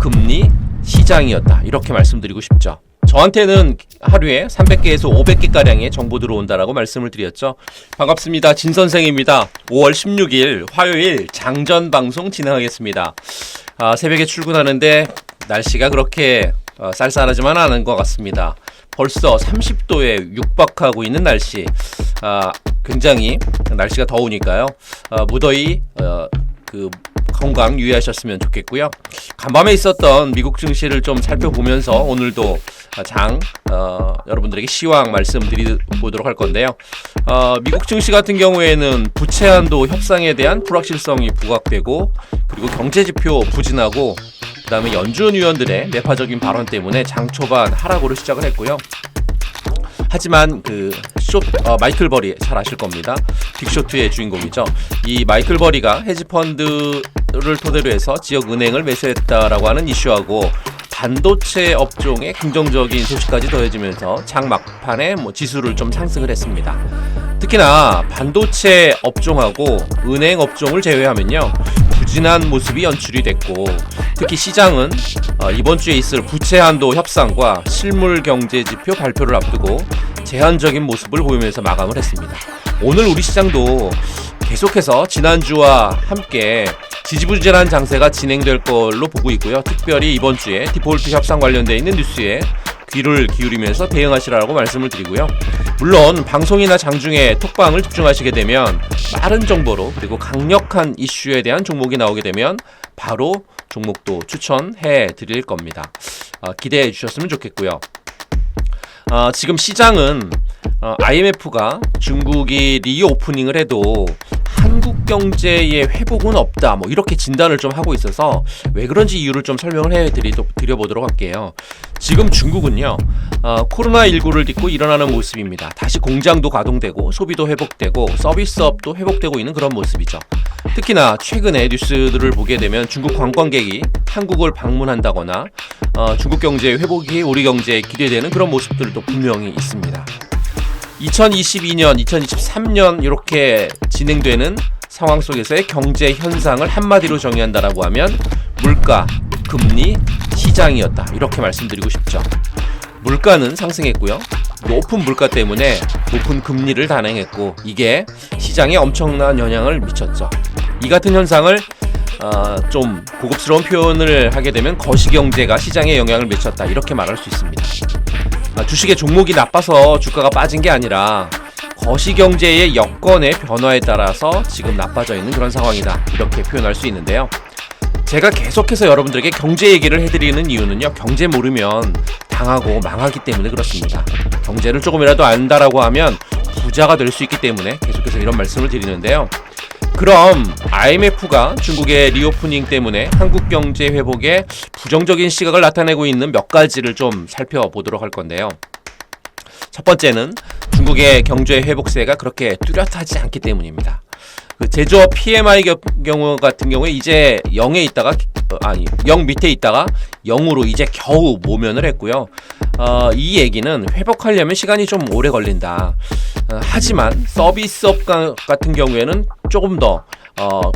금리 시장이었다, 이렇게 말씀드리고 싶죠. 저한테는 하루에 300개에서 500개가량의 정보 들어온다라고 말씀을 드렸죠. 반갑습니다. 진선생입니다. 5월 16일 화요일 장전 방송 진행하겠습니다. 새벽에 출근하는데 날씨가 그렇게 쌀쌀하지만 않은 것 같습니다. 벌써 30도에 육박하고 있는 날씨, 굉장히 날씨가 더우니까요. 무더위 건강 유의하셨으면 좋겠고요. 간밤에 있었던 미국 증시를 좀 살펴보면서 오늘도 여러분들에게 시황 말씀드리도록 할 건데요. 미국 증시 같은 경우에는 부채 한도 협상에 대한 불확실성이 부각되고, 그리고 경제지표 부진하고, 그 다음에 연준 위원들의 매파적인 발언 때문에 장 초반 하락으로 시작을 했고요. 하지만 마이클 버리 잘 아실 겁니다. 빅쇼트의 주인공이죠. 이 마이클 버리가 헤지펀드를 토대로 해서 지역 은행을 매수했다라고 하는 이슈하고 반도체 업종의 긍정적인 소식까지 더해지면서 장 막판에 지수를 좀 상승을 했습니다. 특히나 반도체 업종하고 은행 업종을 제외하면요, 부진한 모습이 연출이 됐고, 특히 시장은 이번 주에 있을 부채 한도 협상과 실물 경제 지표 발표를 앞두고 제한적인 모습을 보이면서 마감을 했습니다. 오늘 우리 시장도 계속해서 지난주와 함께 지지부진한 장세가 진행될 걸로 보고 있고요. 특별히 이번 주에 디폴트 협상 관련되어 있는 뉴스에 귀를 기울이면서 대응하시라고 말씀을 드리고요. 물론 방송이나 장중에 톡방을 집중하시게 되면 빠른 정보로, 그리고 강력한 이슈에 대한 종목이 나오게 되면 바로 종목도 추천해 드릴 겁니다. 기대해 주셨으면 좋겠고요. 지금 시장은 IMF가 중국이 리오프닝을 해도 한국 경제의 회복은 없다, 이렇게 진단을 좀 하고 있어서 왜 그런지 이유를 좀 설명을 드려보도록 할게요. 지금 중국은요, 코로나19를 딛고 일어나는 모습입니다. 다시 공장도 가동되고 소비도 회복되고 서비스업도 회복되고 있는 그런 모습이죠. 특히나 최근에 뉴스들을 보게 되면 중국 관광객이 한국을 방문한다거나 중국 경제의 회복이 우리 경제에 기대되는 그런 모습들도 분명히 있습니다. 2022년, 2023년 이렇게 진행되는 상황 속에서의 경제 현상을 한마디로 정의한다라고 하면 물가, 금리, 시장이었다, 이렇게 말씀드리고 싶죠. 물가는 상승했고요. 높은 물가 때문에 높은 금리를 단행했고, 이게 시장에 엄청난 영향을 미쳤죠. 이 같은 현상을 좀 고급스러운 표현을 하게 되면 거시경제가 시장에 영향을 미쳤다, 이렇게 말할 수 있습니다. 주식의 종목이 나빠서 주가가 빠진 게 아니라 거시경제의 여건의 변화에 따라서 지금 나빠져 있는 그런 상황이다, 이렇게 표현할 수 있는데요. 제가 계속해서 여러분들에게 경제 얘기를 해드리는 이유는요, 경제 모르면 당하고 망하기 때문에 그렇습니다. 경제를 조금이라도 안다라고 하면 부자가 될 수 있기 때문에 계속해서 이런 말씀을 드리는데요. 그럼 IMF가 중국의 리오프닝 때문에 한국 경제 회복에 부정적인 시각을 나타내고 있는 몇 가지를 좀 살펴보도록 할 건데요. 첫 번째는 중국의 경제 회복세가 그렇게 뚜렷하지 않기 때문입니다. 제조업 PMI 경우 같은 경우에 이제 0에 있다가 0 밑에 있다가 0으로 이제 겨우 모면을 했고요. 이 얘기는 회복하려면 시간이 좀 오래 걸린다. 하지만 서비스업 같은 경우에는 조금 더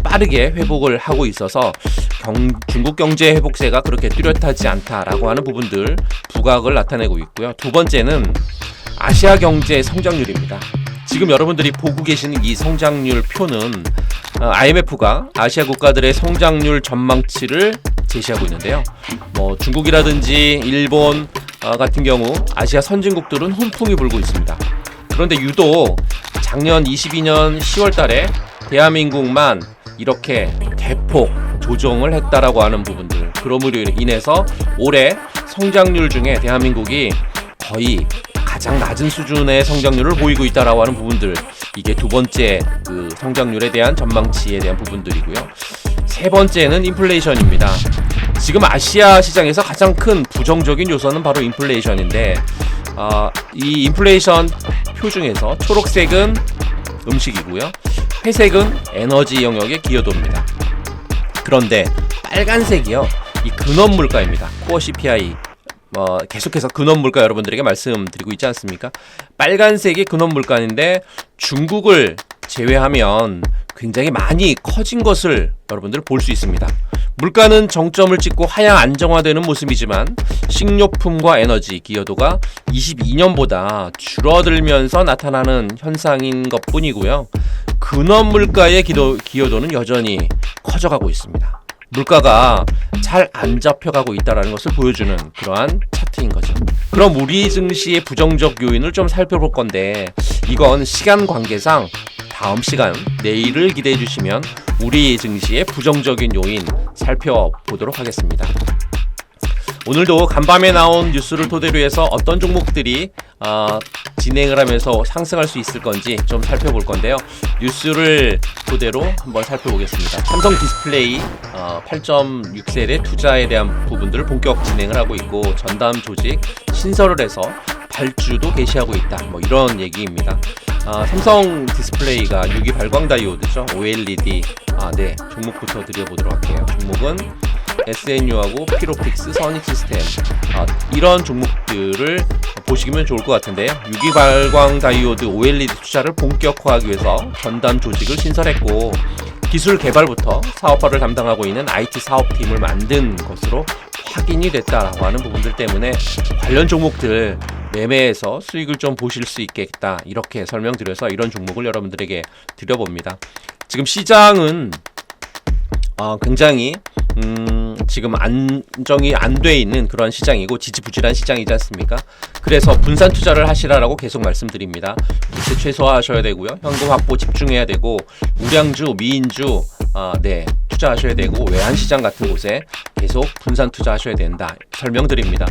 빠르게 회복을 하고 있어서 중국 경제 회복세가 그렇게 뚜렷하지 않다라고 하는 부분들 부각을 나타내고 있고요. 두 번째는 아시아 경제 성장률입니다. 지금 여러분들이 보고 계시는 이 성장률 표는 IMF가 아시아 국가들의 성장률 전망치를 제시하고 있는데요. 중국이라든지 일본 같은 경우 아시아 선진국들은 훈풍이 불고 있습니다. 그런데 유독 작년 22년 10월 달에 대한민국만 이렇게 대폭 조정을 했다라고 하는 부분들, 그러므로 인해서 올해 성장률 중에 대한민국이 거의 가장 낮은 수준의 성장률을 보이고 있다라고 하는 부분들, 이게 두 번째 성장률에 대한 전망치에 대한 부분들이고요. 세 번째는 인플레이션입니다. 지금 아시아 시장에서 가장 큰 부정적인 요소는 바로 인플레이션인데, 이 인플레이션 표 중에서 초록색은 음식이고요, 회색은 에너지 영역의 기여도입니다. 그런데 빨간색이요, 이 근원 물가입니다. 코어 CPI. 계속해서 근원 물가 여러분들에게 말씀드리고 있지 않습니까? 빨간색이 근원 물가인데 중국을 제외하면 굉장히 많이 커진 것을 여러분들 볼 수 있습니다. 물가는 정점을 찍고 하향 안정화되는 모습이지만 식료품과 에너지 기여도가 22년보다 줄어들면서 나타나는 현상인 것 뿐이고요. 근원 물가의 기여도는 여전히 커져가고 있습니다. 물가가 잘 안 잡혀가고 있다는 것을 보여주는 그러한 차트인 거죠. 그럼 우리 증시의 부정적 요인을 좀 살펴볼 건데, 이건 시간 관계상 다음 시간 내일을 기대해 주시면 우리 증시의 부정적인 요인 살펴보도록 하겠습니다. 오늘도 간밤에 나온 뉴스를 토대로 해서 어떤 종목들이 진행을 하면서 상승할 수 있을 건지 좀 살펴볼 건데요. 뉴스를 토대로 한번 살펴보겠습니다. 삼성 디스플레이 8.6셀의 투자에 대한 부분들을 본격 진행을 하고 있고, 전담 조직 신설을 해서 발주도 개시하고 있다, 뭐 이런 얘기입니다. 삼성 디스플레이가 6기 발광 다이오드죠. OLED. 네, 종목부터 드려보도록 할게요. 종목은 SNU하고 피로픽스, 선익시스템, 이런 종목들을 보시면 좋을 것 같은데요. 6기 발광 다이오드 OLED 투자를 본격화하기 위해서 전담 조직을 신설했고, 기술 개발부터 사업화를 담당하고 있는 IT 사업팀을 만든 것으로 확인이 됐다라고 하는 부분들 때문에 관련 종목들 매매해서 수익을 좀 보실 수 있겠다, 이렇게 설명드려서 이런 종목을 여러분들에게 드려봅니다. 지금 시장은 굉장히 지금 안정이 안 돼 있는 그런 시장이고 지지부진한 시장이지 않습니까? 그래서 분산 투자를 하시라라고 계속 말씀드립니다. 부채 최소화하셔야 되고요. 현금 확보 집중해야 되고, 우량주, 미인주 네, 투자하셔야 되고, 외환시장 같은 곳에 계속 분산 투자하셔야 된다, 설명드립니다.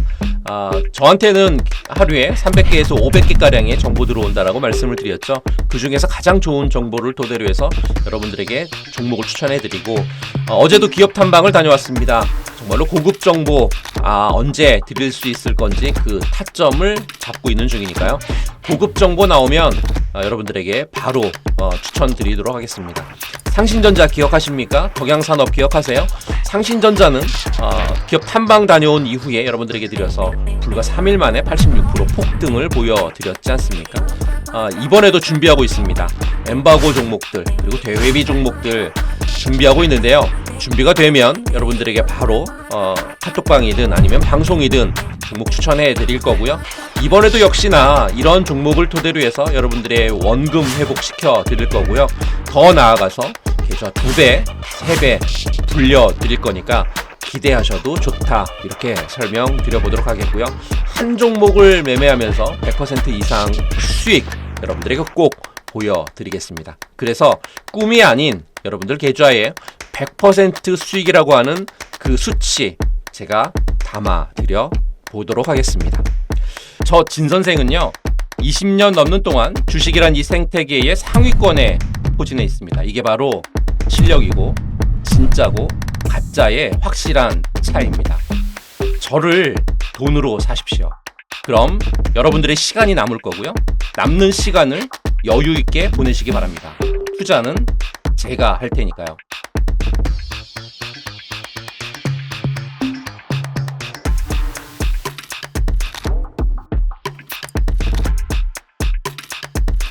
저한테는 하루에 300개에서 500개가량의 정보 들어온다라고 말씀을 드렸죠. 그 중에서 가장 좋은 정보를 토대로 해서 여러분들에게 종목을 추천해드리고, 어제도 기업 탐방을 다녀왔습니다. 정말로 고급 정보 언제 드릴 수 있을 건지 그 타점을 잡고 있는 중이니까요. 고급 정보 나오면 여러분들에게 바로 추천드리도록 하겠습니다. 상신전자 기억하십니까? 덕양산업 기억하세요? 상신전자는 기업 탐방 다녀온 이후에 여러분들에게 드려서 불과 3일 만에 86% 폭등을 보여드렸지 않습니까? 이번에도 준비하고 있습니다. 엠바고 종목들 그리고 대회비 종목들 준비하고 있는데요. 준비가 되면 여러분들에게 바로 카톡방이든 아니면 방송이든 종목 추천해 드릴 거고요. 이번에도 역시나 이런 종목을 토대로 해서 여러분들의 원금 회복시켜 드릴 거고요. 더 나아가서 계좌 2배, 3배 불려 드릴 거니까 기대하셔도 좋다, 이렇게 설명드려보도록 하겠고요. 한 종목을 매매하면서 100% 이상 수익 여러분들에게 꼭 보여드리겠습니다. 그래서 꿈이 아닌 여러분들 계좌에 100% 수익이라고 하는 그 수치 제가 담아드려 보도록 하겠습니다. 저 진선생은요, 20년 넘는 동안 주식이란 이 생태계의 상위권에 포진해 있습니다. 이게 바로 실력이고 진짜고 가짜의 확실한 차이입니다. 저를 돈으로 사십시오. 그럼 여러분들의 시간이 남을 거고요. 남는 시간을 여유 있게 보내시기 바랍니다. 투자는 제가 할 테니까요.